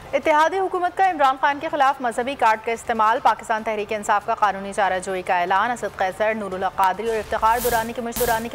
इत्तेहादी हुकूमत का इमरान खान के खिलाफ मजहबी कार्ड का इस्तेमाल, पाकिस्तान तहरीक इंसाफ का कानूनी चाराजोई का ऐलान, असद कैसर, नूरुल हक कादरी और इफ्तिखार दुरानी की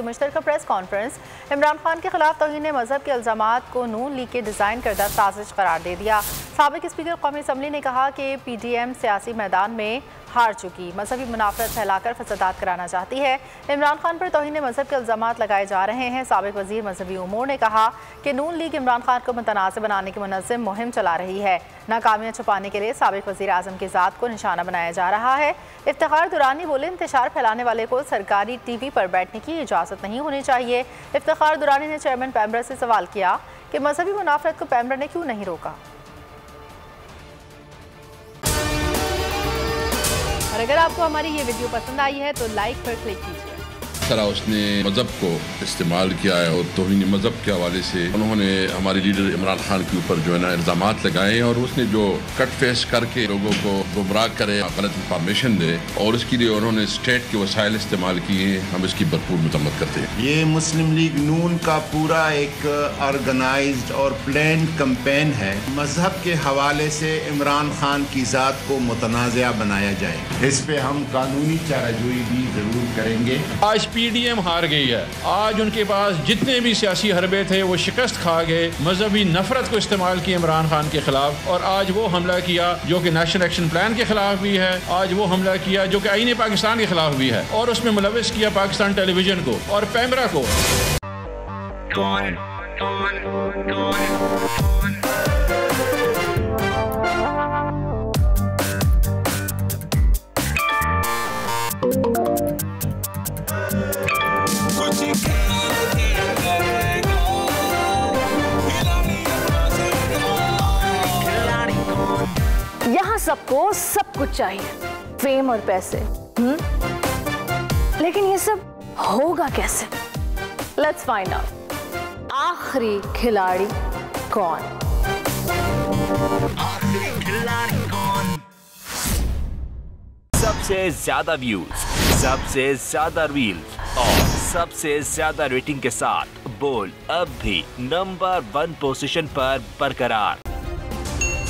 मुश्तरका प्रेस कॉन्फ्रेंस। इमरान खान के खिलाफ तौहीन मजहब के इल्जामात को नून लीग के डिज़ाइन करदा साजिश करार दे दिया। साबिक स्पीकर कौमी असम्बली ने कहा कि PDM सियासी मैदान में हार चुकी, मजहबी मुनाफरत फैलाकर फसादात कराना चाहती है। इमरान खान पर तौहीन मजहब के इल्जामात लगाए जा रहे हैं। साबिक वजीर मजहबी उमूर ने कहा कि नून लीग इमरान खान को मुतनाज़ बनाने की मुनज़्ज़म मुहिम चला रही है। नाकामियाँ छुपाने के लिए साबिक वज़ीर आज़म की ज़ात को निशाना बनाया जा रहा है। इफ्तिखार दुरानी बोले, इंतशार फैलाने वाले को सरकारी TV पर बैठने की इजाज़त नहीं होनी चाहिए। इफ्तिखार दुरानी ने चेयरमैन पैमरा से सवाल किया कि मजहबी मुनाफरत को पैमरा ने क्यों नहीं रोका। और अगर आपको हमारी ये वीडियो पसंद आई है तो लाइक पर क्लिक कीजिए। तरह उसने मजहब को इस्तेमाल किया है और तौहीन मजहब के हवाले से उन्होंने हमारे लीडर इमरान खान के ऊपर जो है ना इल्जामात लगाए और उसने जो कट फेस करके लोगों को गुमराह करे, गलत इंफॉर्मेशन दे और इसके लिए उन्होंने स्टेट के वसाइल इस्तेमाल किए। हम इसकी भरपूर मजम्मत करते हैं। ये मुस्लिम लीग नून का पूरा एक ऑर्गेनाइज्ड और प्लान कैंपेन है। मजहब के हवाले से इमरान खान की ज़ात को मुतनाज़ा बनाया जाए। इस पे हम कानूनी चाराजोई भी जरूर करेंगे। आज PDM हार गई है। आज उनके पास जितने भी सियासी हरबे थे वो शिकस्त खा गए। मजहबी नफरत को इस्तेमाल किया इमरान खान के खिलाफ और आज वो हमला किया जो कि नेशनल एक्शन प्लान के खिलाफ भी है। आज वो हमला किया जो कि आईन पाकिस्तान के खिलाफ भी है और उसमें मुलविस किया पाकिस्तान टेलीविजन को और पैमरा को। यहाँ सबको सब कुछ चाहिए, फेम और पैसे, लेकिन ये सब होगा कैसे? Let's find out. आखिरी खिलाड़ी कौन? सबसे ज्यादा व्यूज, सबसे ज्यादा रील्स और सबसे ज्यादा रेटिंग के साथ बोल अब भी नंबर 1 पोजीशन पर बरकरार।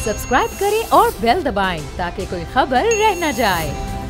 सब्सक्राइब करें और बेल दबाएं ताकि कोई खबर रह न जाए।